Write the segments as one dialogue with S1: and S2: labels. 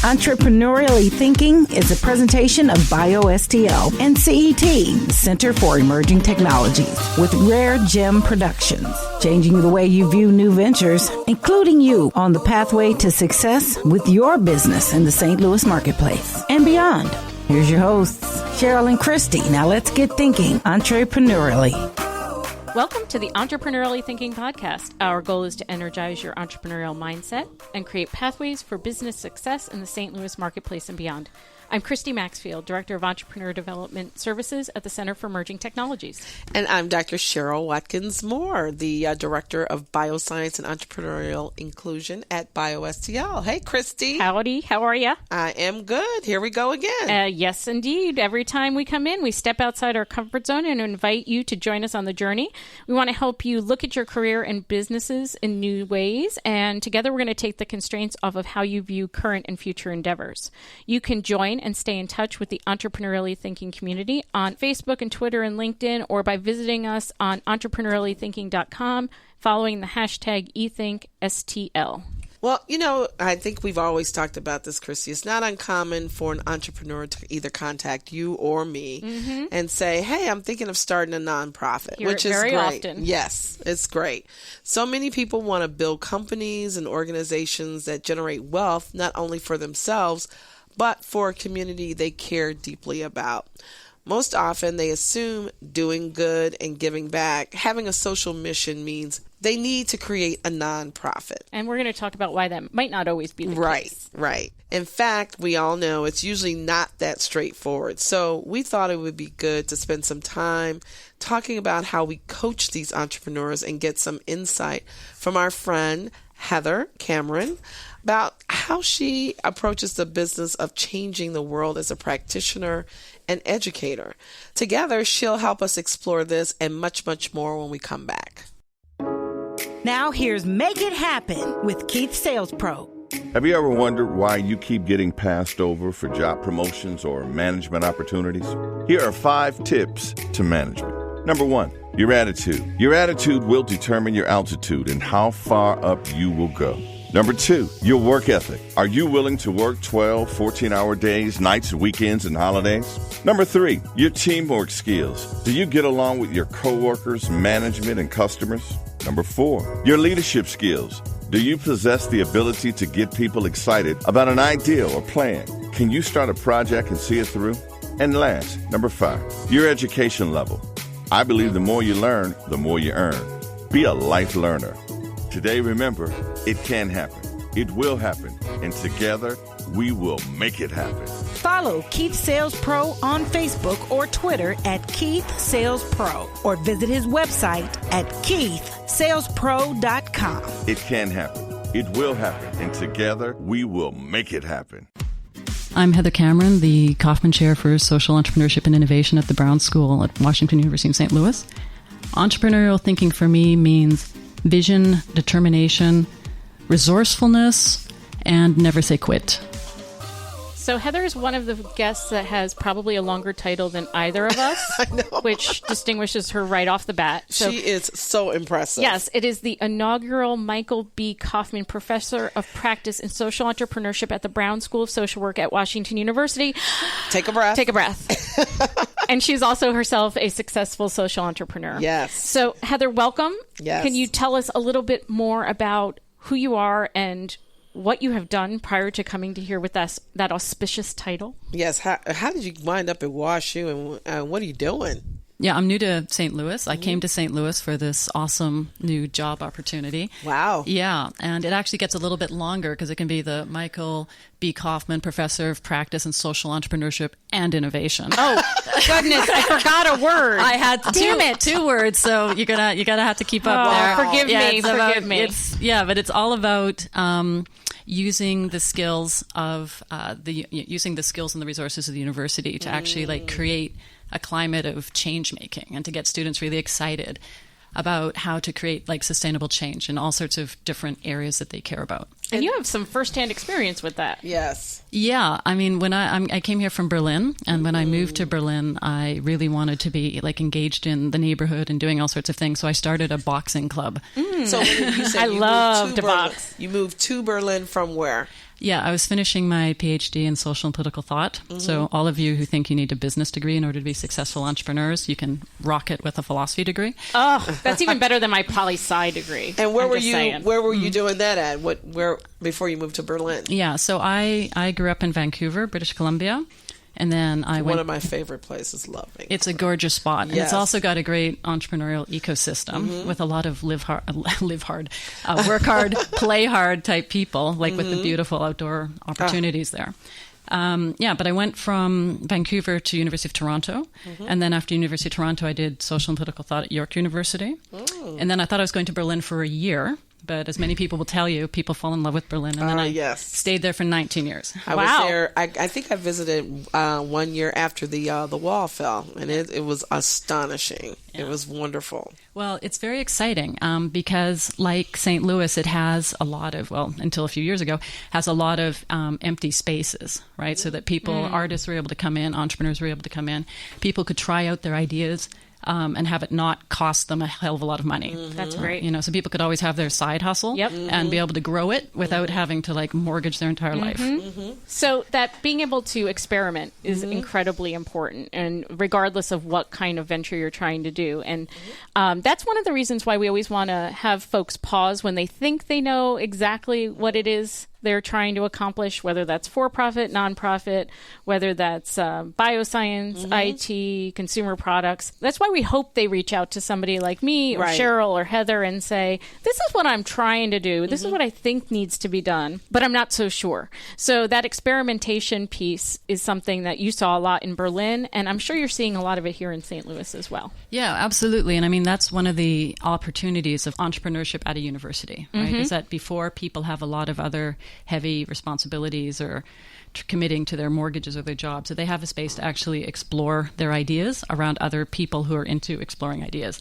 S1: Entrepreneurially Thinking is a presentation of BioSTL and CET, Center for Emerging Technologies, with RareGem Productions, changing the way you view new ventures, including you on the pathway to success with your business in the St. Louis marketplace and beyond. Here's your hosts, Cheryl and Christy. Now let's get thinking entrepreneurially.
S2: Welcome to the Entrepreneurially Thinking Podcast. Our goal is to energize your entrepreneurial mindset and create pathways for business success in the St. Louis marketplace and beyond. I'm Christy Maxfield, Director of Entrepreneur Development Services at the Center for Emerging Technologies.
S3: And I'm Dr. Cheryl Watkins-Moore, the Director of Bioscience and Entrepreneurial Inclusion at BioSTL. Hey, Christy.
S2: Howdy. How are you?
S3: I am good. Here we go again.
S2: Yes, indeed. Every time we come in, we step outside our comfort zone and invite you to join us on the journey. We want to help you look at your career and businesses in new ways, and together we're going to take the constraints off of how you view current and future endeavors. You can join and stay in touch with the Entrepreneurially Thinking community on Facebook and Twitter and LinkedIn, or by visiting us on entrepreneuriallythinking.com, following the hashtag ETHINKSTL.
S3: Well, I think we've always talked about this, Christy. It's not uncommon for an entrepreneur to either contact you or me and say, hey, I'm thinking of starting a nonprofit, which is
S2: very
S3: great.
S2: Often.
S3: Yes, it's great. So many people want to build companies and organizations that generate wealth, not only for themselves, but for a community they care deeply about. Most often, they assume doing good and giving back, having a social mission, means they need to create a nonprofit.
S2: And we're going to talk about why that might not always be the case.
S3: Right. In fact, we all know it's usually not that straightforward. So we thought it would be good to spend some time talking about how we coach these entrepreneurs and get some insight from our friend, Heather Cameron, about how she approaches the business of changing the world as a practitioner and educator. Together, she'll help us explore this and much, much more when we come back.
S1: Now here's Make It Happen with Keith Sales Pro.
S4: Have you ever wondered why you keep getting passed over for job promotions or management opportunities? Here are 5 tips to management. Number 1, your attitude. Your attitude will determine your altitude and how far up you will go. Number 2, your work ethic. Are you willing to work 12, 14-hour days, nights, weekends, and holidays? Number 3, your teamwork skills. Do you get along with your coworkers, management, and customers? Number 4, your leadership skills. Do you possess the ability to get people excited about an idea or plan? Can you start a project and see it through? And last, number 5, your education level. I believe the more you learn, the more you earn. Be a life learner. Today, remember, it can happen. It will happen. And together, we will make it happen.
S1: Follow Keith Sales Pro on Facebook or Twitter at Keith Sales Pro, or visit his website at keithsalespro.com.
S4: It can happen. It will happen. And together, we will make it happen.
S5: I'm Heather Cameron, the Kaufman Chair for Social Entrepreneurship and Innovation at the Brown School at Washington University in St. Louis. Entrepreneurial thinking for me means vision, determination, resourcefulness, and never say quit.
S2: So Heather is one of the guests that has probably a longer title than either of us,
S3: I know.
S2: which distinguishes her right off the bat. So,
S3: she is so impressive.
S2: yes, it is the inaugural Michael B. Kaufman Professor of Practice in Social Entrepreneurship at the Brown School of Social Work at Washington University.
S3: Take a breath.
S2: Take a breath. And she's also herself a successful social entrepreneur.
S3: Yes.
S2: So Heather, welcome.
S3: Yes.
S2: Can you tell us a little bit more about who you are and what you have done prior to coming to here with us, that auspicious title?
S3: Yes. How did you wind up at WashU, and what are you doing?
S5: Yeah, I'm new to St. Louis. I came to St. Louis for this awesome new job opportunity.
S3: Wow.
S5: Yeah, and it actually gets a little bit longer because it can be the Michael B. Kaufman Professor of Practice in Social Entrepreneurship and Innovation.
S2: Oh, goodness, I forgot a word.
S5: I had
S2: Damn it.
S5: two words, so you're gonna have to keep up there.
S2: Forgive me.
S5: But it's all about using the skills of using the skills and the resources of the university to actually create a climate of change making and to get students really excited about how to create sustainable change in all sorts of different areas that they care about.
S2: And you have some firsthand experience with that.
S3: Yes.
S5: Yeah. I mean, when I came here from Berlin, and when I moved to Berlin, I really wanted to be engaged in the neighborhood and doing all sorts of things. So I started a boxing club.
S3: So when you said
S2: I love to box.
S3: You moved to Berlin from where?
S5: Yeah, I was finishing my PhD in social and political thought. So all of you who think you need a business degree in order to be successful entrepreneurs, you can rock it with a philosophy degree.
S2: Oh, that's even better than my poli-sci degree.
S3: And where
S2: I'm
S3: were
S2: just
S3: you?
S2: saying.
S3: Where were you doing that at? Where before you moved to Berlin?
S5: Yeah, so I grew up in Vancouver, British Columbia. And then I went...
S3: One of my favorite places, loving.
S5: It's a gorgeous spot. And
S3: Yes.
S5: it's also got a great entrepreneurial ecosystem with a lot of work hard, play hard type people, like with the beautiful outdoor opportunities there. But I went from Vancouver to University of Toronto. And then after University of Toronto, I did social and political thought at York University. And then I thought I was going to Berlin for a year. But as many people will tell you, people fall in love with Berlin. And then I stayed there for 19 years.
S3: I was there. I think I visited 1 year after the wall fell, and it was astonishing. Yeah. It was wonderful.
S5: Well, it's very exciting because, like St. Louis, it has a lot of, until a few years ago, has a lot of empty spaces, right? So that people, artists were able to come in, entrepreneurs were able to come in. People could try out their ideas. And have it not cost them a hell of a lot of money.
S2: That's great.
S5: So people could always have their side hustle and be able to grow it without having to like mortgage their entire life.
S2: So that being able to experiment is incredibly important, and regardless of what kind of venture you're trying to do. And that's one of the reasons why we always want to have folks pause when they think they know exactly what it is they're trying to accomplish, whether that's for-profit, nonprofit, whether that's bioscience, IT, consumer products. That's why we hope they reach out to somebody like me or Cheryl or Heather and say, this is what I'm trying to do. This is what I think needs to be done, but I'm not so sure. So that experimentation piece is something that you saw a lot in Berlin, and I'm sure you're seeing a lot of it here in St. Louis as well.
S5: Yeah, absolutely. And I mean, that's one of the opportunities of entrepreneurship at a university, right? Is that before people have a lot of other heavy responsibilities or committing to their mortgages or their jobs, so they have a space to actually explore their ideas around other people who are into exploring ideas.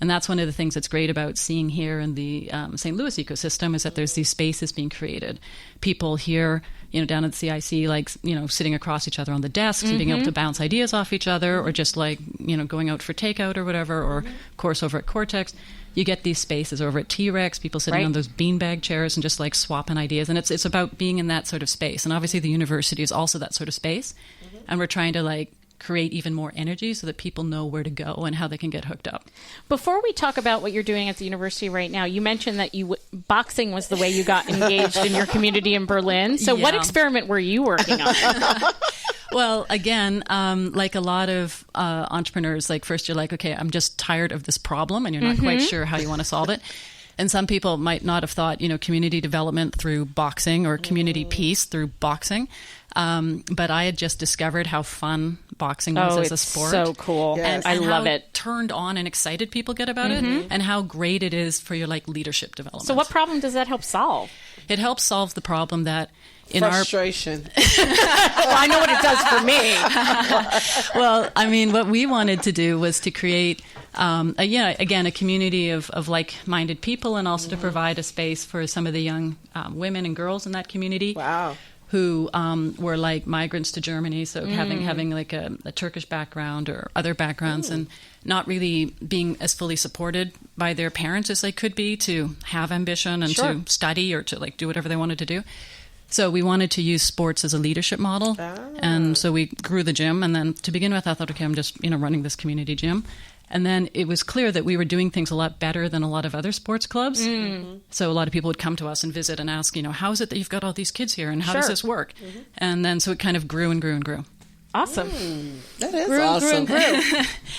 S5: And that's one of the things that's great about seeing here in the St. Louis ecosystem is that there's these spaces being created. People here, down at the CIC, like, sitting across each other on the desks and being able to bounce ideas off each other, or just like, going out for takeout or whatever, or of course over at Cortex. You get these spaces over at T-Rex, people sitting on those beanbag chairs and just like swapping ideas. And it's about being in that sort of space. And obviously the university is also that sort of space. And we're trying to like create even more energy so that people know where to go and how they can get hooked up.
S2: Before we talk about what you're doing at the university right now, you mentioned that boxing was the way you got engaged in your community in Berlin. So what experiment were you working on?
S5: Well, again, like a lot of entrepreneurs, like first you're like, okay, I'm just tired of this problem, and you're not quite sure how you want to solve it. And some people might not have thought, community development through boxing or community peace through boxing. But I had just discovered how fun boxing was as a sport.
S2: So cool.
S3: Yes.
S2: And I love
S5: how
S2: it.
S5: Turned on and excited people get about it, and how great it is for your like leadership development.
S2: So what problem does that help solve?
S5: It helps solve the problem that
S3: Frustration.
S5: Well, I know what it does for me. Well, I mean, what we wanted to do was to create, a community of like-minded people, and also to provide a space for some of the young women and girls in that community.
S3: Wow.
S5: Who were like migrants to Germany, so having like a Turkish background or other backgrounds, and not really being as fully supported by their parents as they could be to have ambition and to study or to like do whatever they wanted to do. So we wanted to use sports as a leadership model. And so we grew the gym. And then to begin with, I thought, okay, I'm just, running this community gym. And then it was clear that we were doing things a lot better than a lot of other sports clubs. So a lot of people would come to us and visit and ask, how is it that you've got all these kids here, and how does this work? And then so it kind of grew and grew and grew.
S2: Awesome.
S3: That is awesome.
S2: Grew.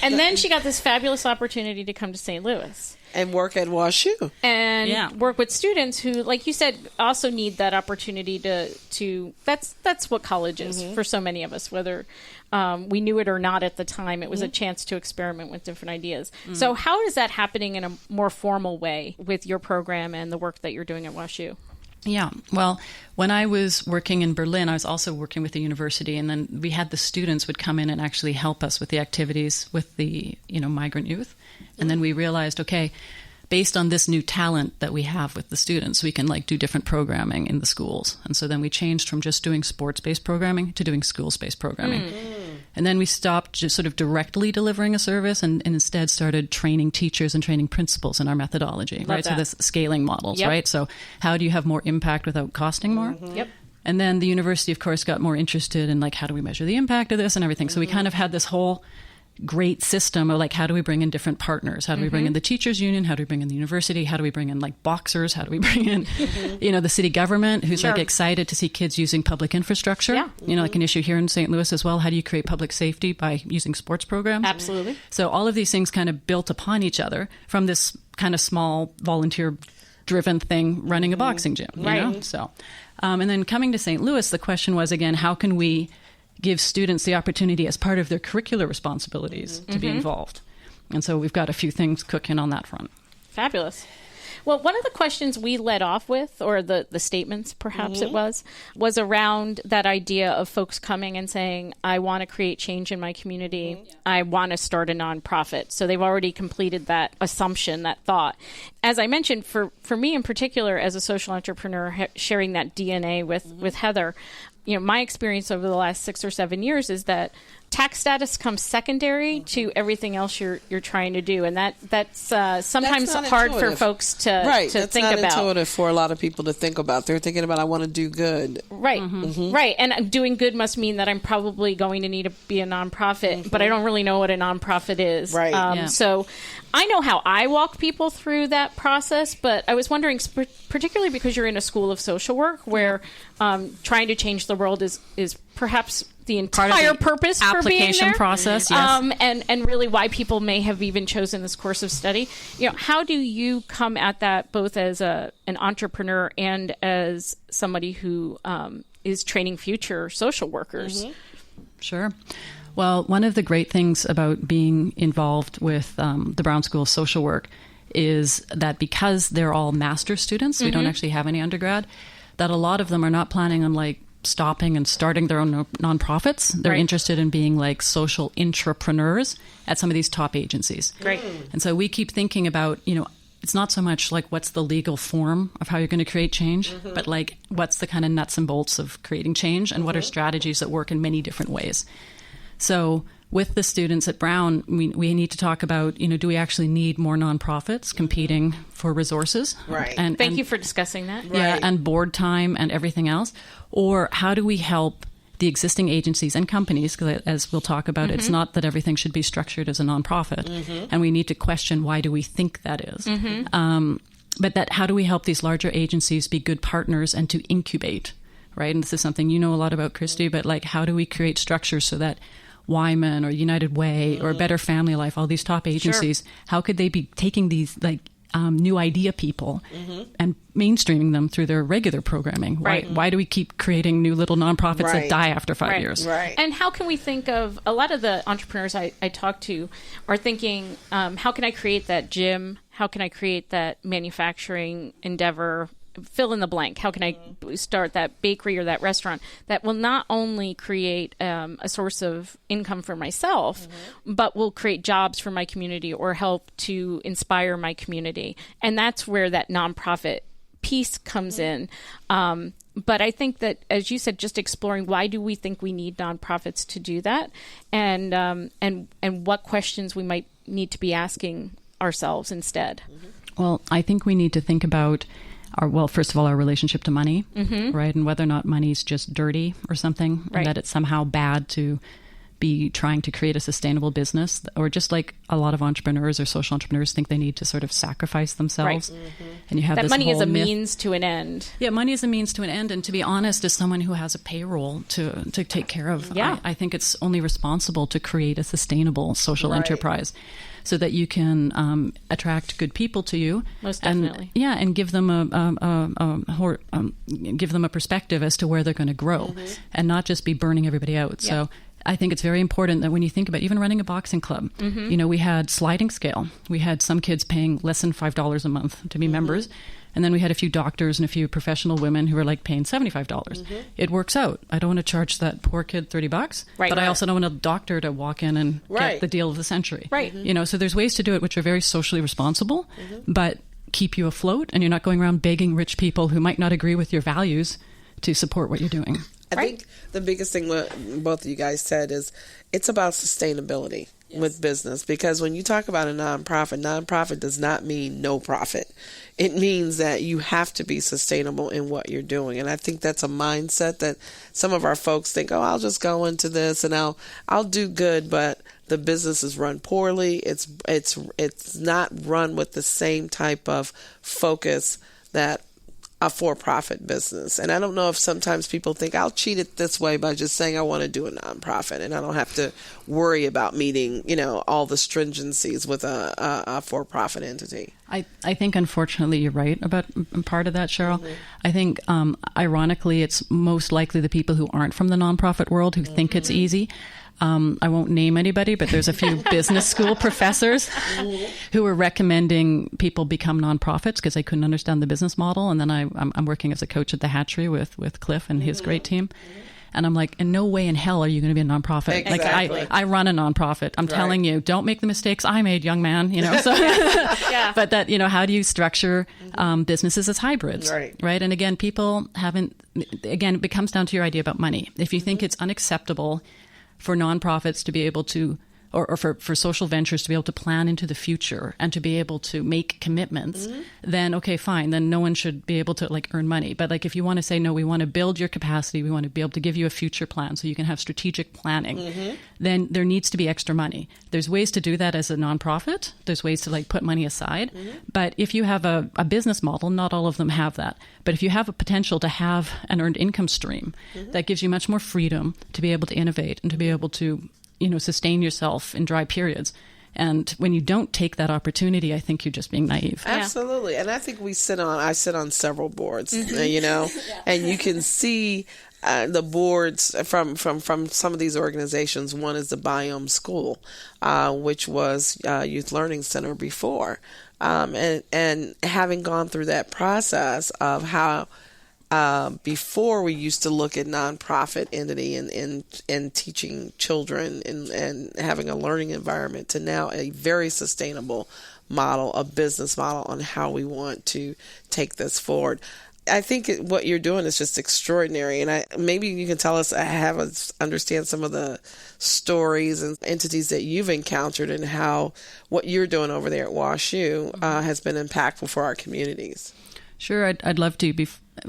S2: And then she got this fabulous opportunity to come to St. Louis.
S3: And work at WashU.
S2: And work with students who, like you said, also need that opportunity to that's what college is for so many of us, whether we knew it or not at the time. It was a chance to experiment with different ideas. So how is that happening in a more formal way with your program and the work that you're doing at WashU?
S5: Yeah. Well, when I was working in Berlin, I was also working with the university, and then we had the students would come in and actually help us with the activities with the, migrant youth. And then we realized, okay, based on this new talent that we have with the students, we can do different programming in the schools. And so then we changed from just doing sports-based programming to doing schools-based programming. And then we stopped just sort of directly delivering a service and instead started training teachers and training principals in our methodology, right? So this scaling models, right? So how do you have more impact without costing more? And then the university, of course, got more interested in like, how do we measure the impact of this and everything? So we kind of had this whole great system of like, how do we bring in different partners? How do we bring in the teachers union? How do we bring in the university? How do we bring in like boxers? How do we bring in, the city government who's like excited to see kids using public infrastructure?
S2: Yeah.
S5: Like an issue here in St. Louis as well. How do you create public safety by using sports programs?
S2: Absolutely.
S5: So all of these things kind of built upon each other from this kind of small volunteer driven thing running a boxing gym, you know? So, and then coming to St. Louis, the question was again, how can we give students the opportunity as part of their curricular responsibilities to be involved? And so we've got a few things cooking on that front.
S2: Fabulous. Well, one of the questions we led off with, or the statements perhaps it was around that idea of folks coming and saying, I want to create change in my community. I want to start a nonprofit. So they've already completed that assumption, that thought. As I mentioned, for me in particular, as a social entrepreneur, sharing that DNA with Heather, my experience over the last 6 or 7 years is that tax status comes secondary to everything else you're trying to do, and that's sometimes hard for folks to think about.
S3: That's not intuitive for a lot of people to think about. They're thinking about, I want to do good.
S2: Right, right. And doing good must mean that I'm probably going to need to be a nonprofit, but I don't really know what a nonprofit is.
S3: Right.
S2: So I know how I walk people through that process, but I was wondering, particularly because you're in a school of social work where trying to change the world is perhaps the entire purpose for being
S5: application
S2: there.
S5: process, yes.
S2: And really why people may have even chosen this course of study. How do you come at that both as an entrepreneur and as somebody who is training future social workers?
S5: Sure. Well, one of the great things about being involved with the Brown School of Social Work is that because they're all master's students, we don't actually have any undergrad, that a lot of them are not planning on like stopping and starting their own nonprofits. They're interested in being like social entrepreneurs at some of these top agencies.
S2: Great.
S5: And so we keep thinking about, it's not so much like what's the legal form of how you're going to create change, but like what's the kind of nuts and bolts of creating change and what are strategies that work in many different ways. So with the students at Brown, we need to talk about, do we actually need more nonprofits competing for resources?
S3: Right.
S5: And
S2: Thank you for discussing that.
S5: Yeah, and board time and everything else. Or how do we help the existing agencies and companies, because as we'll talk about, it's not that everything should be structured as a nonprofit. And we need to question, why do we think that is? But how do we help these larger agencies be good partners and to incubate, right? And this is something you know a lot about, Christy, but like how do we create structures so that Wyman or United Way or Better Family Life, all these top agencies, how could they be taking these like new idea people and mainstreaming them through their regular programming? Why do we keep creating new little nonprofits that die after 5 years?
S3: Right.
S2: And how can we think of, a lot of the entrepreneurs I talk to are thinking, how can I create that gym? How can I create that manufacturing endeavor? Fill in the blank. How can I start that bakery or that restaurant that will not only create a source of income for myself, but will create jobs for my community or help to inspire my community? And that's where that nonprofit piece comes in. But I think that, as you said, just exploring why do we think we need nonprofits to do that, and what questions we might need to be asking ourselves instead.
S5: Well, I think we need to think about first of all, our relationship to money, right? And whether or not money's just dirty or something, and that it's somehow bad to be trying to create a sustainable business, or just like a lot of entrepreneurs or social entrepreneurs think they need to sort of sacrifice themselves. And you have
S2: that
S5: this
S2: money is a
S5: myth.
S2: means to an end.
S5: Yeah, money is a means to an end. And to be honest, as someone who has a payroll to take care of, I think it's only responsible to create a sustainable social enterprise, so that you can attract good people to you.
S2: Most definitely.
S5: And give them a perspective as to where they're going to grow, and not just be burning everybody out. Yeah. So I think it's very important that when you think about even running a boxing club, we had sliding scale. We had some kids paying less than $5 a month to be members. And then we had a few doctors and a few professional women who were like paying $75. It works out. I don't want to charge that poor kid $30, but I also don't want a doctor to walk in and get the deal of the century.
S2: Right.
S5: So there's ways to do it which are very socially responsible, but keep you afloat, and you're not going around begging rich people who might not agree with your values to support what you're doing.
S3: I think the biggest thing what both of you guys said is it's about sustainability. with business, because when you talk about a nonprofit does not mean no profit. It means that you have to be sustainable in what you're doing. And I think that's a mindset that some of our folks think, oh, I'll just go into this and I'll do good, but the business is run poorly. It's not run with the same type of focus that a for-profit business. And I don't know if sometimes people think I'll cheat it this way by just saying I want to do a nonprofit and I don't have to worry about meeting, all the stringencies with a for-profit entity.
S5: I think, unfortunately, you're right about part of that, Cheryl. Mm-hmm. I think, ironically, it's most likely the people who aren't from the nonprofit world who think it's easy. I won't name anybody, but there's a few business school professors who were recommending people become nonprofits because they couldn't understand the business model. And then I'm working as a coach at the Hatchery with Cliff and his great team. And I'm like, in no way in hell are you going to be a nonprofit.
S3: Exactly.
S5: Like I run a nonprofit. I'm telling you, don't make the mistakes I made, young man. So,
S2: yeah.
S5: But that, how do you structure businesses as hybrids? Right. And again, it comes down to your idea about money. If you think it's unacceptable for nonprofits to be able to, or for social ventures to be able to plan into the future and to be able to make commitments, then okay, fine. Then no one should be able to earn money. But if you want to say, no, we want to build your capacity, we want to be able to give you a future plan so you can have strategic planning, then there needs to be extra money. There's ways to do that as a nonprofit. There's ways to put money aside. But if you have a business model, not all of them have that. But if you have a potential to have an earned income stream, that gives you much more freedom to be able to innovate and to be able to sustain yourself in dry periods. And when you don't take that opportunity, I think you're just being naive.
S3: Absolutely. Yeah. And I think I sit on several boards, and you can see the boards from some of these organizations. One is the Biome School, which was Youth Learning Center before. And having gone through that process of how before we used to look at nonprofit entity and teaching children and having a learning environment to now a very sustainable model, a business model on how we want to take this forward. I think what you're doing is just extraordinary. And maybe you can tell us, have us understand some of the stories and entities that you've encountered and how what you're doing over there at WashU has been impactful for our communities.
S5: Sure, I'd love to.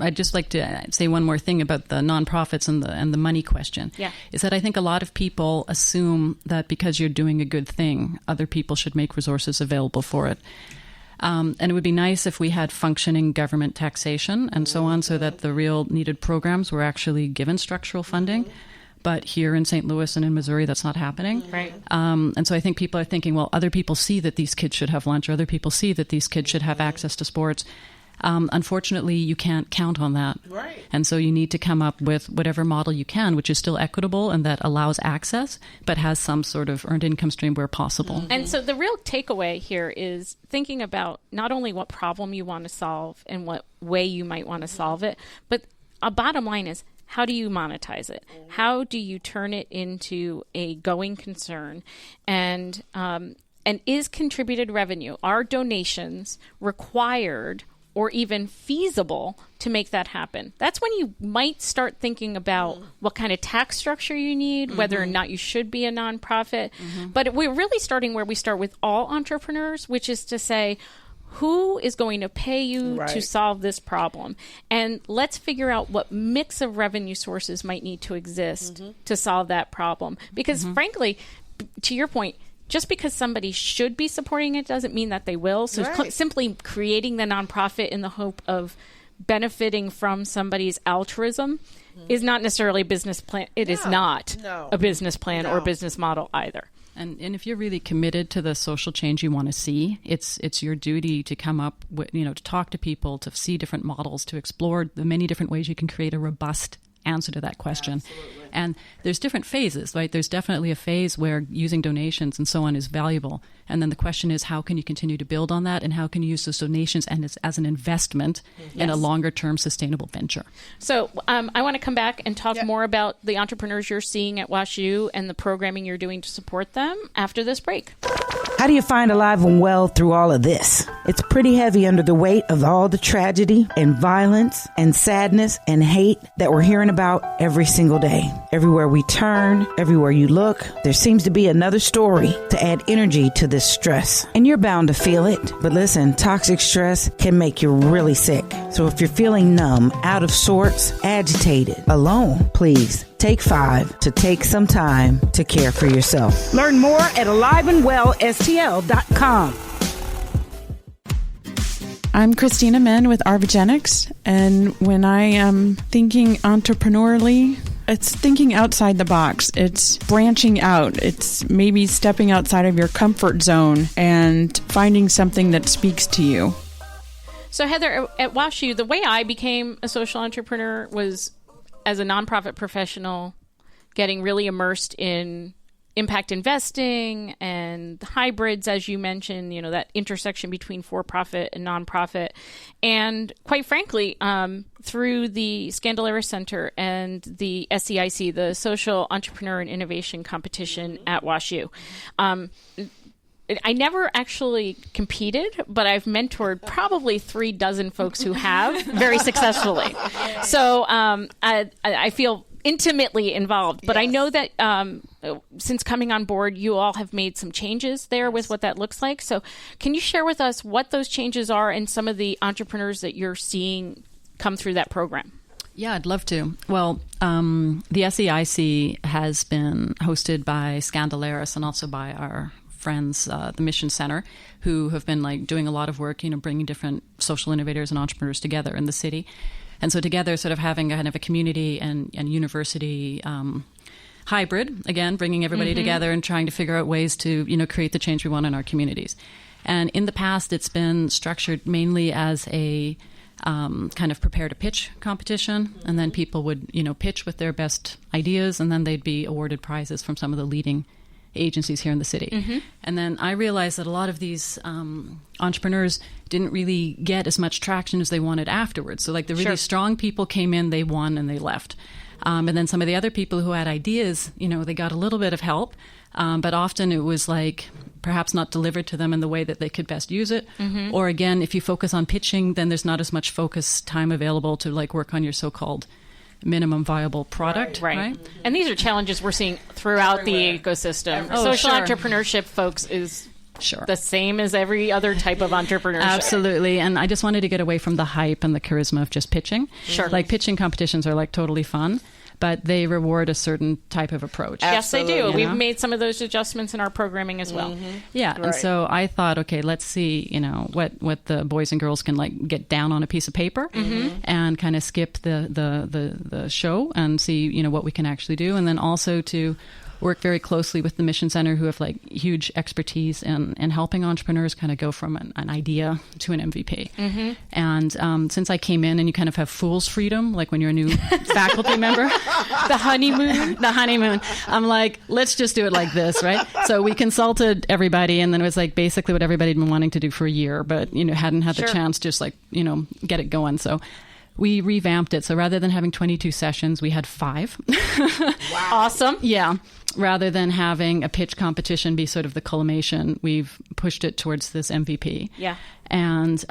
S5: I'd just like to say one more thing about the nonprofits and the money question.
S2: Yeah.
S5: Is that I think a lot of people assume that because you're doing a good thing, other people should make resources available for it. And it would be nice if we had functioning government taxation and so on, so that the real needed programs were actually given structural funding. But here in St. Louis and in Missouri, that's not happening.
S2: Right.
S5: And so I think people are thinking, well, other people see that these kids should have lunch, or other people see that these kids should have access to sports. Unfortunately, you can't count on that.
S3: Right.
S5: And so you need to come up with whatever model you can, which is still equitable and that allows access, but has some sort of earned income stream where possible.
S2: And so the real takeaway here is thinking about not only what problem you want to solve and what way you might want to solve it, but a bottom line is, how do you monetize it? How do you turn it into a going concern? And is contributed revenue, are donations required or even feasible to make that happen? That's when you might start thinking about what kind of tax structure you need, whether or not you should be a nonprofit. But we're really starting where we start with all entrepreneurs, which is to say, who is going to pay you to solve this problem? And let's figure out what mix of revenue sources might need to exist to solve that problem. Because frankly, to your point, just because somebody should be supporting it doesn't mean that they will. So simply creating the nonprofit in the hope of benefiting from somebody's altruism is not necessarily a business plan. It is not a business plan or business model either.
S5: And if you're really committed to the social change you want to see, it's your duty to come up with, to talk to people, to see different models, to explore the many different ways you can create a robust answer to that question.
S3: Absolutely.
S5: And there's different phases, right? There's definitely a phase where using donations and so on is valuable. And then the question is, how can you continue to build on that? And how can you use those donations and as an investment in a longer term sustainable venture?
S2: So I want to come back and talk more about the entrepreneurs you're seeing at WashU and the programming you're doing to support them after this break.
S1: How do you find alive and well through all of this? It's pretty heavy under the weight of all the tragedy and violence and sadness and hate that we're hearing about every single day. Everywhere we turn, everywhere you look, there seems to be another story to add energy to this stress. And you're bound to feel it. But listen, toxic stress can make you really sick. So if you're feeling numb, out of sorts, agitated, alone, please take 5 to take some time to care for yourself. Learn more at aliveandwellstl.com.
S6: I'm Christina Menn with Arvigenics, and when I am thinking entrepreneurially, it's thinking outside the box. It's branching out. It's maybe stepping outside of your comfort zone and finding something that speaks to you.
S2: So Heather, at WashU, the way I became a social entrepreneur was as a nonprofit professional, getting really immersed in impact investing and hybrids, as you mentioned, you know, that intersection between for-profit and nonprofit. And quite frankly, through the Scandalera Center and the SEIC, the Social Entrepreneur and Innovation Competition at WashU, I never actually competed, but I've mentored probably 36 folks who have very successfully. So I feel intimately involved, but I know that since coming on board, you all have made some changes there with what that looks like. So can you share with us what those changes are and some of the entrepreneurs that you're seeing come through that program?
S5: Yeah, I'd love to. Well, the SEIC has been hosted by Scandaleras and also by our friends, the Mission Center, who have been like doing a lot of work, you know, bringing different social innovators and entrepreneurs together in the city. And so together, sort of having kind of a community and university hybrid, again, bringing everybody together and trying to figure out ways to, you know, create the change we want in our communities. And in the past, it's been structured mainly as a kind of prepare to pitch competition. And then people would, you know, pitch with their best ideas, and then they'd be awarded prizes from some of the leading agencies here in the city. And then I realized that a lot of these entrepreneurs didn't really get as much traction as they wanted afterwards. So like the really strong people came in, they won, and they left. And then some of the other people who had ideas, you know, they got a little bit of help, but often it was like perhaps not delivered to them in the way that they could best use it. Or again, if you focus on pitching, then there's not as much focus time available to like work on your so-called minimum viable product. Right.
S2: And these are challenges we're seeing throughout the ecosystem. Social entrepreneurship, folks, is the same as every other type of entrepreneurship.
S5: Absolutely. And I just wanted to get away from the hype and the charisma of just pitching. Like pitching competitions are like totally fun, but they reward a certain type of approach.
S2: Yes, they do. We've made some of those adjustments in our programming as well.
S5: And so I thought, okay, let's see, you know, what the boys and girls can like get down on a piece of paper and kind of skip the show and see, you know, what we can actually do. And then also to work very closely with the Mission Center, who have like huge expertise in helping entrepreneurs kind of go from an idea to an MVP. And since I came in, and you kind of have fool's freedom, like when you're a new faculty member, the honeymoon, I'm like, let's just do it like this, right? So we consulted everybody, and then it was like basically what everybody had been wanting to do for a year, but, you know, hadn't had the chance to just like, you know, get it going. So we revamped it. So rather than having 22 sessions, we had 5.
S2: Wow. Awesome.
S5: Yeah. Rather than having a pitch competition be sort of the culmination, we've pushed it towards this MVP.
S2: Yeah.
S5: And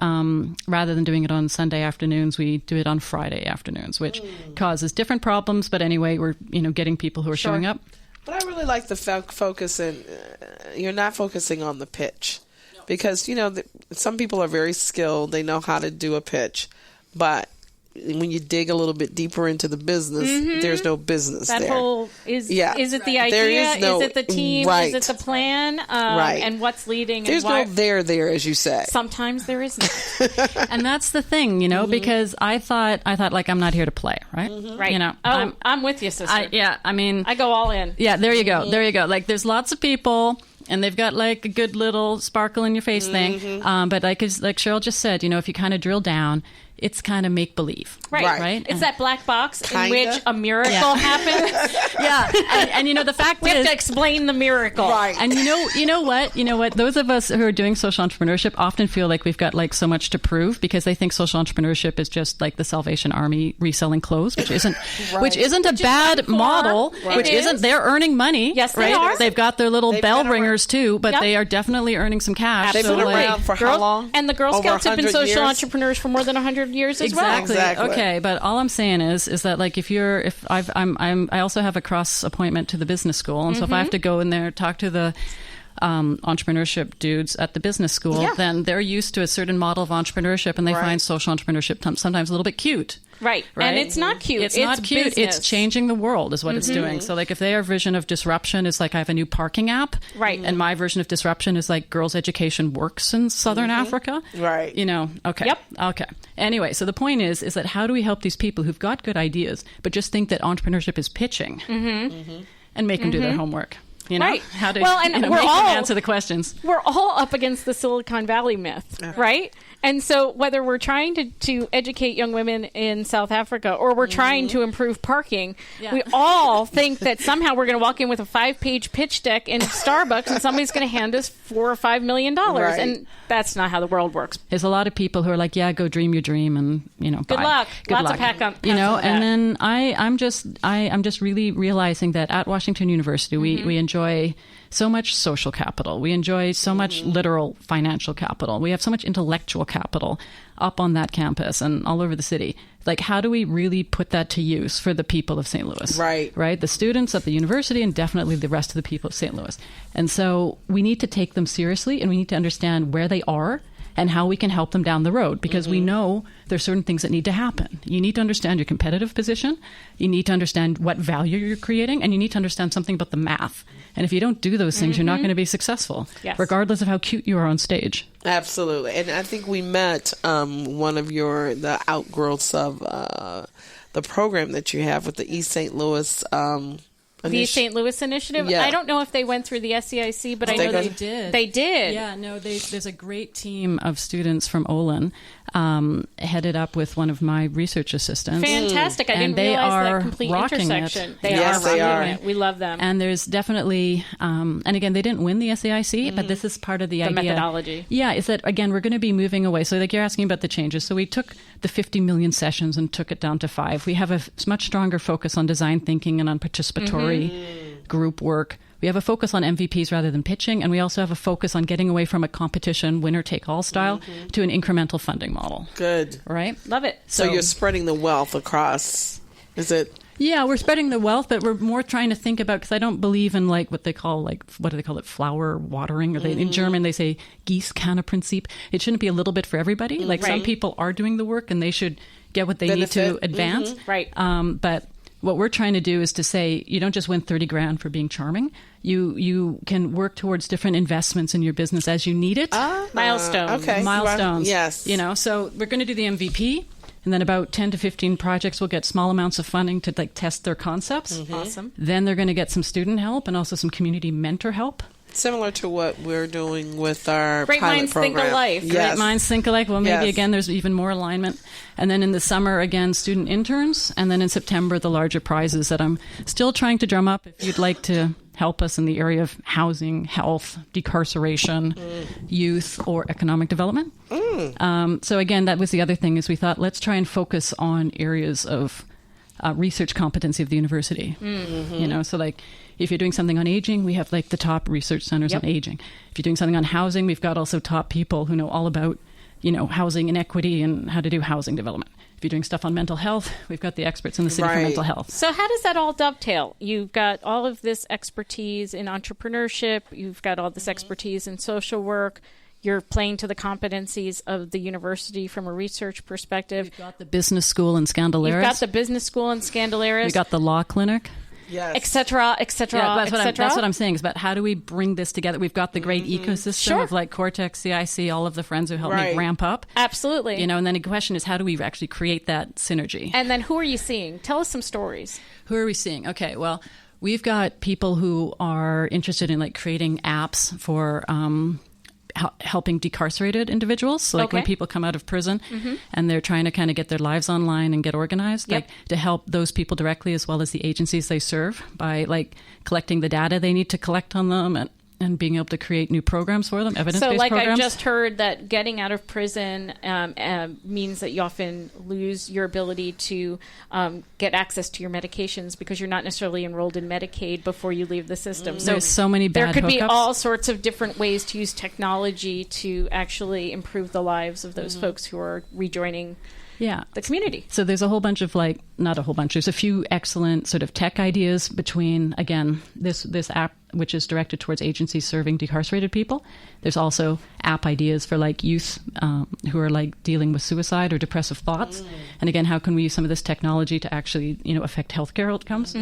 S5: rather than doing it on Sunday afternoons, we do it on Friday afternoons, which causes different problems. But anyway, we're, you know, getting people who are showing up.
S3: But I really like the focus, and you're not focusing on the pitch. Because, you know, some people are very skilled. They know how to do a pitch. But when you dig a little bit deeper into the business, there's no business there.
S2: Is it the idea? Is it the team? Is it the plan? And what's leading?
S3: There's no there, as you say.
S2: Sometimes there is not.
S5: And that's the thing, you know, because I thought like, I'm not here to play, right?
S2: Right.
S5: You know,
S2: I'm with you, sister.
S5: I
S2: go all in.
S5: Yeah, there you go. There you go. Like, there's lots of people, and they've got like a good little sparkle in your face thing. But like Cheryl just said, you know, if you kind of drill down, it's kind of make believe.
S2: Right. It's that black box
S3: Kinda.
S2: in which a miracle happens.
S5: Yeah. And the fact
S2: We
S5: is,
S2: have to explain the miracle.
S3: Right.
S5: and you know what? Those of us who are doing social entrepreneurship often feel like we've got like so much to prove because they think social entrepreneurship is just like the Salvation Army reselling clothes, which isn't a bad model.
S2: Right.
S5: Which
S2: It
S5: isn't.
S2: is.
S5: They're earning money.
S2: Yes, they are.
S5: They've got their little
S3: They've
S5: bell
S3: been around.
S5: ringers too, but
S2: Yep.
S5: they are definitely earning some cash.
S3: They've been around for how long?
S2: And the Girl
S3: Over
S2: Scouts have been
S3: 100
S2: social
S3: years?
S2: entrepreneurs for more than 100 years as well.
S3: Exactly.
S5: Okay, but all I'm saying is that like I also have a cross appointment to the business school, and so if I have to go in there talk to the entrepreneurship dudes at the business school, then they're used to a certain model of entrepreneurship, and they find social entrepreneurship sometimes a little bit cute.
S2: Right. And it's not cute.
S5: It's not cute.
S2: business.
S5: It's changing the world is what it's doing. So like if their version of disruption is like I have a new parking app.
S2: Right.
S5: And my version of disruption is like girls' education works in Southern Africa.
S3: Right.
S5: Okay.
S2: Yep.
S5: Okay. Anyway, so the point is that how do we help these people who've got good ideas but just think that entrepreneurship is pitching and make them do their homework?
S2: Right.
S5: How to
S2: Well, and
S5: make
S2: we're
S5: them
S2: all-
S5: answer the questions.
S2: We're all up against the Silicon Valley myth, right? And so whether we're trying to educate young women in South Africa or we're trying to improve parking, we all think that somehow we're going to walk in with a 5-page pitch deck in Starbucks and somebody's going to hand us $4 or $5 million.
S3: Right.
S2: And that's not how the world works.
S5: There's a lot of people who are like, yeah, go dream your dream, and
S2: Good
S5: bye.
S2: luck.
S5: Good
S2: Lots
S5: luck.
S2: of pack on.
S5: And then I'm just really realizing that at Washington University we enjoy so much social capital. We enjoy so much literal financial capital. We have so much intellectual capital up on that campus and all over the city. Like, how do we really put that to use for the people of St. Louis? Right. The students at the university and definitely the rest of the people of St. Louis. And so we need to take them seriously, and we need to understand where they are and how we can help them down the road, because we know there's certain things that need to happen. You need to understand your competitive position. You need to understand what value you're creating, and you need to understand something about the math. And if you don't do those things, you're not going to be successful, regardless of how cute you are on stage.
S3: Absolutely. And I think we met one of the outgrowths of the program that you have with the East St. Louis
S2: The St. Louis Initiative.
S3: Yeah.
S2: I don't know if they went through the SEIC, but I know
S5: they did.
S2: They did.
S5: Yeah, no, there's a great team of students from Olin, headed up with one of my research assistants.
S2: Fantastic. I
S5: And
S2: didn't
S5: they
S2: realize
S5: are
S2: that complete
S5: rocking
S2: intersection.
S5: it.
S2: They
S3: Yes,
S2: are
S3: they
S2: rocking
S3: are.
S2: it. We love them.
S5: And there's definitely, and again, they didn't win the SAIC, but this is part of the idea.
S2: methodology.
S5: Yeah, is that, again, we're going to be moving away. So like you're asking about the changes. So we took the 50 million sessions and took it down to 5. We have a much stronger focus on design thinking and on participatory group work. We have a focus on MVPs rather than pitching, and we also have a focus on getting away from a competition winner-take-all style to an incremental funding model.
S3: Good.
S5: Right?
S2: Love it.
S3: So you're spreading the wealth across. Is it?
S5: Yeah, we're spreading the wealth, but we're more trying to think about, because I don't believe in like what do they call it, flower watering, or in German they say Gießkannenprinzip. It shouldn't be a little bit for everybody. Like some people are doing the work and they should get what they need to advance.
S2: Right.
S5: But what we're trying to do is to say you don't just win $30,000 for being charming. You can work towards different investments in your business as you need it.
S2: Milestones.
S3: Okay.
S5: Milestones.
S3: Yes.
S5: So we're going to do the MVP. And then about 10 to 15 projects will get small amounts of funding to like test their concepts.
S2: Awesome.
S5: Then they're going to get some student help and also some community mentor help.
S3: Similar to what we're doing with our
S2: Great
S3: pilot
S2: minds
S3: program.
S2: think alike.
S3: Yes.
S5: Great minds think alike. Well, maybe
S3: Yes.
S5: again, there's even more alignment. And then in the summer, again, student interns. And then in September, the larger prizes that I'm still trying to drum up. If you'd like to help us in the area of housing, health, decarceration, youth, or economic development. So again, that was the other thing, is we thought, let's try and focus on areas of research competency of the university. So like if you're doing something on aging, we have like the top research centers on aging. If you're doing something on housing, we've got also top people who know all about, housing inequity and how to do housing development. If you're doing stuff on mental health, we've got the experts in the city for mental health.
S2: So how does that all dovetail? You've got all of this expertise in entrepreneurship. You've got all this expertise in social work. You're playing to the competencies of the university from a research perspective.
S5: We've got the business school in Scandalaris.
S2: You've got the business school in Scandalaris.
S5: We've got the law clinic.
S3: Yes.
S2: Et cetera, et cetera,
S5: Yeah,
S2: et cetera.
S5: that's what I'm saying, is about how do we bring this together. We've got the great ecosystem of like Cortex, CIC, all of the friends who helped me ramp up.
S2: Absolutely.
S5: And then the question is, how do we actually create that synergy?
S2: And then who are you seeing? Tell us some stories.
S5: Who are we seeing? Okay, well, we've got people who are interested in like creating apps for helping decarcerated individuals. So like when people come out of prison and they're trying to kind of get their lives online and get organized, like to help those people directly as well as the agencies they serve by like collecting the data they need to collect on them and being able to create new programs for them, evidence-based programs.
S2: So like I just heard that getting out of prison means that you often lose your ability to get access to your medications because you're not necessarily enrolled in Medicaid before you leave the system. So
S5: there's so many bad
S2: There could be
S5: hookups.
S2: all sorts of different ways to use technology to actually improve the lives of those folks who are rejoining the community.
S5: So there's a whole bunch of not a whole bunch, there's a few excellent sort of tech ideas between, again, this app, which is directed towards agencies serving decarcerated people. There's also app ideas for like youth who are like dealing with suicide or depressive thoughts. And again, how can we use some of this technology to actually, affect healthcare outcomes?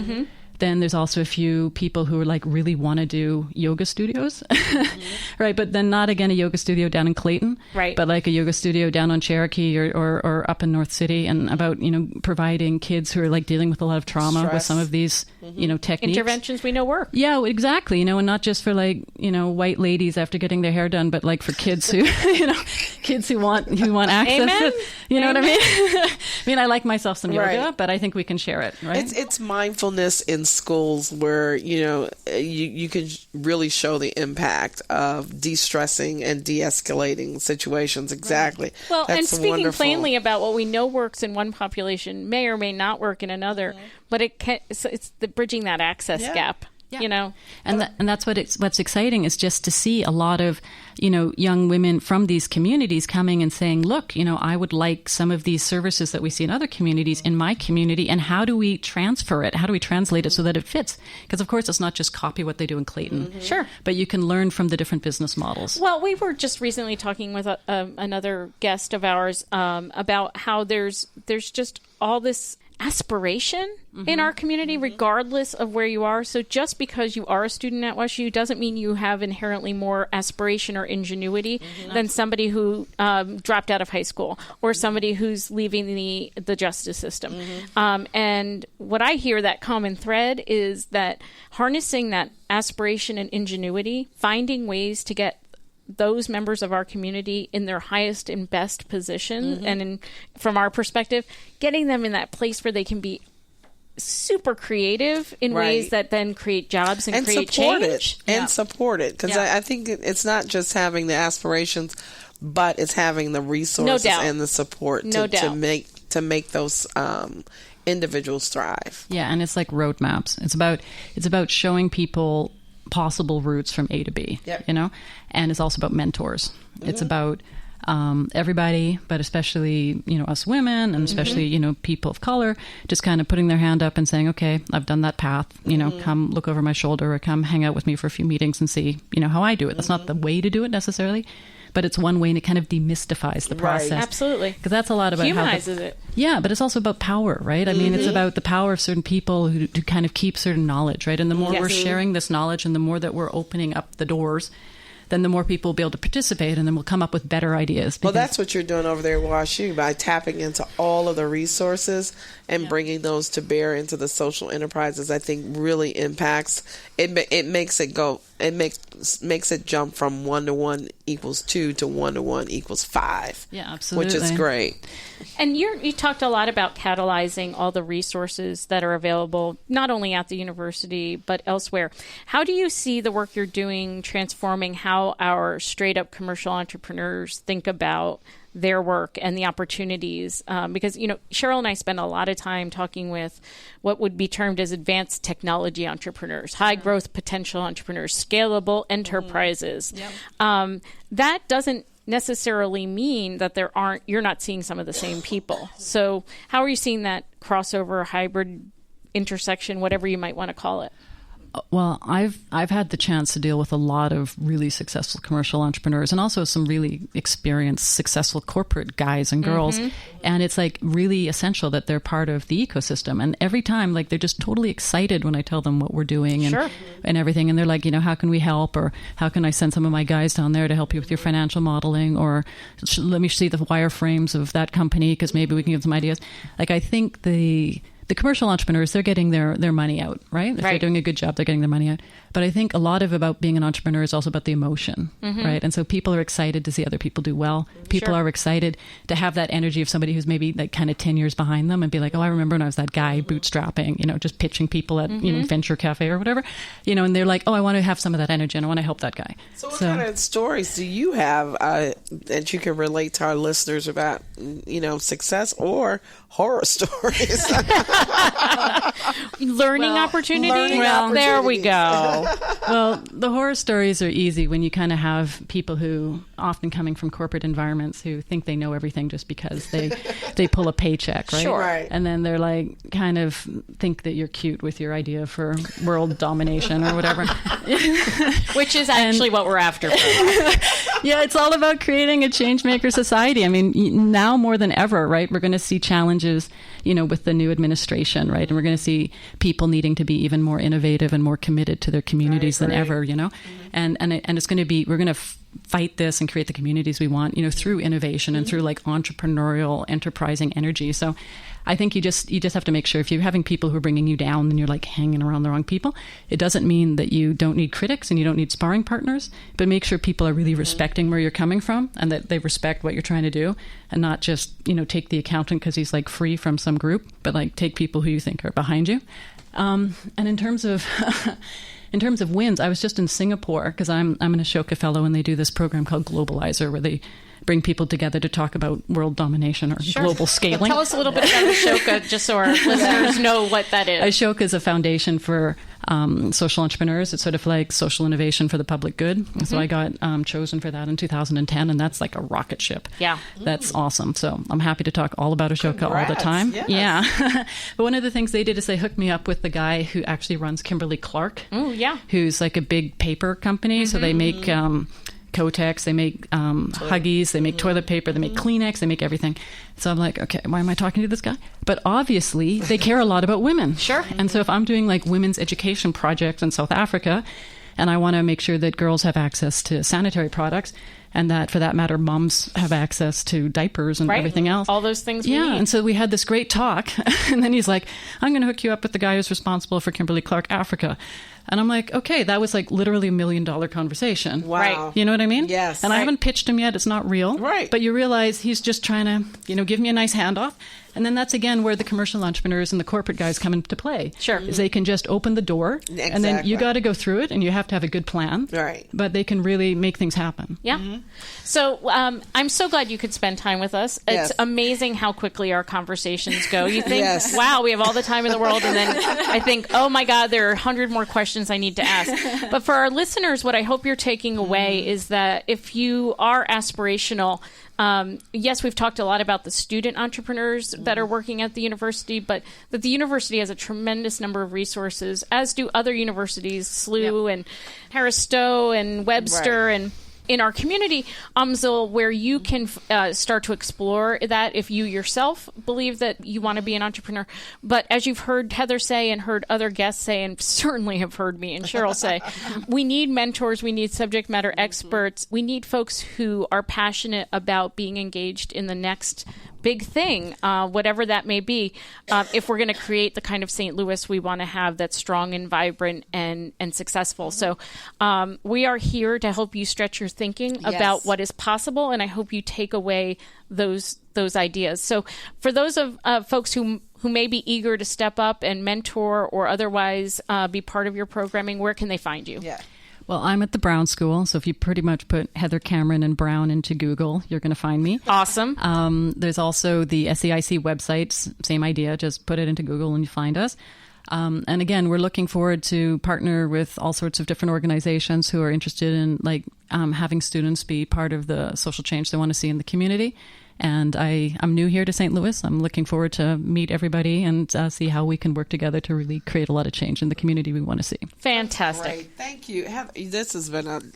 S5: Then there's also a few people who are like really want to do yoga studios, right? But then not again a yoga studio down in Clayton,
S2: right?
S5: But like a yoga studio down on Cherokee or up in North City, and about providing kids who are like dealing with a lot of trauma
S3: Stress.
S5: with some of these techniques,
S2: interventions we know work.
S5: Yeah, exactly. And not just for like white ladies after getting their hair done, but like for kids who kids who want access.
S2: Amen.
S5: To, know what I mean? I mean, I like myself some yoga,
S3: Right.
S5: but I think we can share it, right?
S3: It's mindfulness in schools where you can really show the impact of de-stressing and de-escalating situations. Exactly.
S2: Well,
S3: That's
S2: and speaking
S3: wonderful.
S2: plainly about what we know works in one population may or may not work in another, but it's the bridging that access gap.
S5: Yeah. And that's what's exciting is just to see a lot of, young women from these communities coming and saying, look, I would like some of these services that we see in other communities in my community. And how do we transfer it? How do we translate it so that it fits? Because, of course, it's not just copy what they do in Clayton.
S2: Sure.
S5: But you can learn from the different business models.
S2: Well, we were just recently talking with another guest of ours about how there's just all this aspiration in our community, regardless of where you are. So just because you are a student at WashU doesn't mean you have inherently more aspiration or ingenuity than somebody who dropped out of high school or somebody who's leaving the justice system. And what I hear, that common thread, is that harnessing that aspiration and ingenuity, finding ways to get those members of our community in their highest and best position, and from our perspective, getting them in that place where they can be super creative in ways that then create jobs and create
S3: support
S2: change.
S3: And support it. Because I think it's not just having the aspirations, but it's having the resources and the support to make those individuals thrive.
S5: Yeah, and it's like roadmaps. It's about showing people possible routes from A to B, and it's also about mentors. It's about everybody, but especially, us women and especially, people of color, just kind of putting their hand up and saying, okay, I've done that path, come look over my shoulder or come hang out with me for a few meetings and see, how I do it. That's not the way to do it necessarily, but it's one way, and it kind of demystifies the process.
S2: Right. Absolutely.
S5: Because that's a lot about
S2: humanizes it.
S5: Yeah, but it's also about power, right? I mean, it's about the power of certain people who kind of keep certain knowledge, right? And the more we're sharing this knowledge and the more that we're opening up the doors, then the more people will be able to participate, and then we'll come up with better ideas.
S3: Well, that's what you're doing over there at WashU by tapping into all of the resources and bringing those to bear into the social enterprises. I think really impacts it. Makes it go. It makes it jump from 1 to 1 equals 2 to 1 to 1 equals 5.
S5: Yeah, absolutely.
S3: Which is great.
S2: And you talked a lot about catalyzing all the resources that are available, not only at the university, but elsewhere. How do you see the work you're doing transforming how our straight up commercial entrepreneurs think about their work and the opportunities? Because, Cheryl and I spend a lot of time talking with what would be termed as advanced technology entrepreneurs, high growth potential entrepreneurs, scalable enterprises. That doesn't necessarily mean that you're not seeing some of the same people. So how are you seeing that crossover, hybrid, intersection, whatever you might want to call it?
S5: Well, I've had the chance to deal with a lot of really successful commercial entrepreneurs and also some really experienced, successful corporate guys and girls. And it's like really essential that they're part of the ecosystem. And every time, like, they're just totally excited when I tell them what we're doing and everything. And they're like, how can we help? Or how can I send some of my guys down there to help you with your financial modeling? Or let me see the wireframes of that company because maybe we can give some ideas. Like, I think the the commercial entrepreneurs, they're getting their money out, right? If they're doing a good job, they're getting their money out. But I think a lot about being an entrepreneur is also about the emotion, right? And so people are excited to see other people do well. People are excited to have that energy of somebody who's maybe like kind of 10 years behind them and be like, oh, I remember when I was that guy bootstrapping, you know, just pitching people at, you know, Venture Cafe or whatever, you know, and they're like, oh, I want to have some of that energy and I want to help that guy.
S3: So what kind of stories do you have that you can relate to our listeners about, you know, success or horror stories?
S2: Learning opportunity? There we go.
S5: Well, the horror stories are easy when you kind of have people who often coming from corporate environments who think they know everything just because they pull a paycheck, right?
S3: Sure. Right.
S5: And then they're like kind of think that you're cute with your idea for world domination or whatever.
S2: Which is actually what we're after.
S5: Yeah, it's all about creating a change maker society. I mean, now more than ever, right? We're going to see challenges, you know, with the new administration, right? And we're going to see people needing to be even more innovative and more committed to their communities than ever, you know? And it's going to be, we're going to fight this and create the communities we want, you know, through innovation and through like entrepreneurial, enterprising energy. So I think you just have to make sure if you're having people who are bringing you down and you're like hanging around the wrong people, it doesn't mean that you don't need critics and you don't need sparring partners, but make sure people are really respecting where you're coming from and that they respect what you're trying to do and not just, you know, take the accountant because he's like free from some group, but like take people who you think are behind you. And in terms of wins, I was just in Singapore because I'm an Ashoka Fellow and they do this program called Globalizer where they bring people together to talk about world domination or global scaling.
S2: Tell us a little bit about Ashoka just so our listeners know what that is.
S5: Ashoka is a foundation for social entrepreneurs. It's sort of like social innovation for the public good. So I got chosen for that in 2010 and that's like a rocket ship.
S2: Yeah.
S5: That's awesome. So I'm happy to talk all about Ashoka all the time.
S3: Yes.
S5: Yeah. But one of the things they did is they hooked me up with the guy who actually runs Kimberly-Clark.
S2: Oh, yeah.
S5: Who's like a big paper company. So they make Kotex, they make Huggies, they make toilet paper, they make Kleenex, they make everything. So I'm like, okay, why am I talking to this guy? But obviously, they care a lot about women.
S2: Sure.
S5: And so if I'm doing like women's education projects in South Africa, and I want to make sure that girls have access to sanitary products, and that, for that matter, moms have access to diapers and everything else.
S2: All those things we need.
S5: And so we had this great talk, and then he's like, I'm going to hook you up with the guy who's responsible for Kimberly-Clark Africa. And I'm like, okay, that was like literally $1 million conversation.
S3: Wow.
S2: Right.
S5: You know what I mean?
S3: Yes.
S5: And I haven't pitched him yet. It's not real.
S3: Right.
S5: But you realize he's just trying to, you know, give me a nice handoff. And then that's, again, where the commercial entrepreneurs and the corporate guys come into play.
S2: Sure.
S5: Is they can just open the door.
S3: Exactly.
S5: And then you got to go through it, and you have to have a good plan.
S3: Right.
S5: But they can really make things happen.
S2: Yeah. So I'm so glad you could spend time with us. It's amazing how quickly our conversations go. You think, wow, we have all the time in the world. And then I think, oh, my God, there are 100 more questions I need to ask. But for our listeners, what I hope you're taking away is that if you are aspirational, yes, we've talked a lot about the student entrepreneurs that are working at the university, but that the university has a tremendous number of resources, as do other universities, SLU and Harris Stowe and Webster and in our community, UMSL, where you can start to explore that if you yourself believe that you want to be an entrepreneur. But as you've heard Heather say and heard other guests say, and certainly have heard me and Cheryl say, we need mentors, we need subject matter experts, we need folks who are passionate about being engaged in the next big thing, whatever that may be, if we're going to create the kind of St. Louis we want to have that's strong and vibrant and successful. So we are here to help you stretch your thinking about what is possible, and I hope you take away those ideas. So for those of folks who may be eager to step up and mentor or otherwise be part of your programming, where can they find you?
S3: Yeah.
S5: Well, I'm at the Brown School, so if you pretty much put Heather Cameron and Brown into Google, you're going to find me.
S2: Awesome.
S5: There's also the SEIC website, same idea, just put it into Google and you find us. And again, we're looking forward to partner with all sorts of different organizations who are interested in like having students be part of the social change they want to see in the community. And I'm new here to St. Louis. I'm looking forward to meet everybody and see how we can work together to really create a lot of change in the community we want to see.
S2: Fantastic.
S3: Great. Thank you. This has been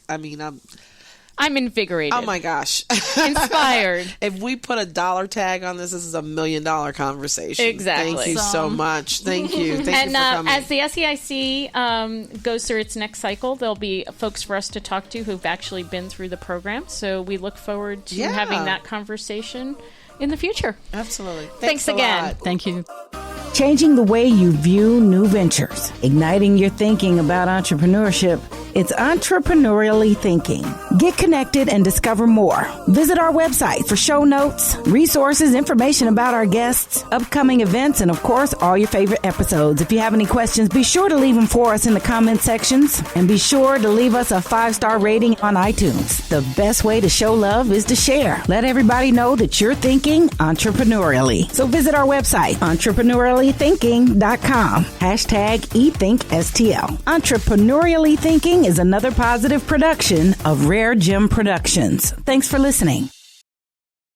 S2: I'm invigorated.
S3: Oh my gosh.
S2: Inspired.
S3: If we put a dollar tag on this is $1 million conversation.
S2: Exactly.
S3: Thank you so much. Thank you. Thank you for coming.
S2: As the SEIC goes through its next cycle, there'll be folks for us to talk to who've actually been through the program. So we look forward to having that conversation in the future.
S3: Absolutely.
S2: Thanks again.
S5: Thank you.
S1: changing the way you view new ventures, igniting your thinking about entrepreneurship. It's entrepreneurially thinking. Get connected and discover more. Visit our website for show notes, resources, information about our guests, upcoming events, and of course, all your favorite episodes. If you have any questions, be sure to leave them for us in the comment sections, and be sure to leave us a 5-star rating on iTunes. The best way to show love is to share. Let everybody know that you're thinking entrepreneurially. So visit our website, entrepreneuriallythinking.com. #ETHINKSTL. Entrepreneurially Thinking is another positive production of RareGem Productions. Thanks for listening.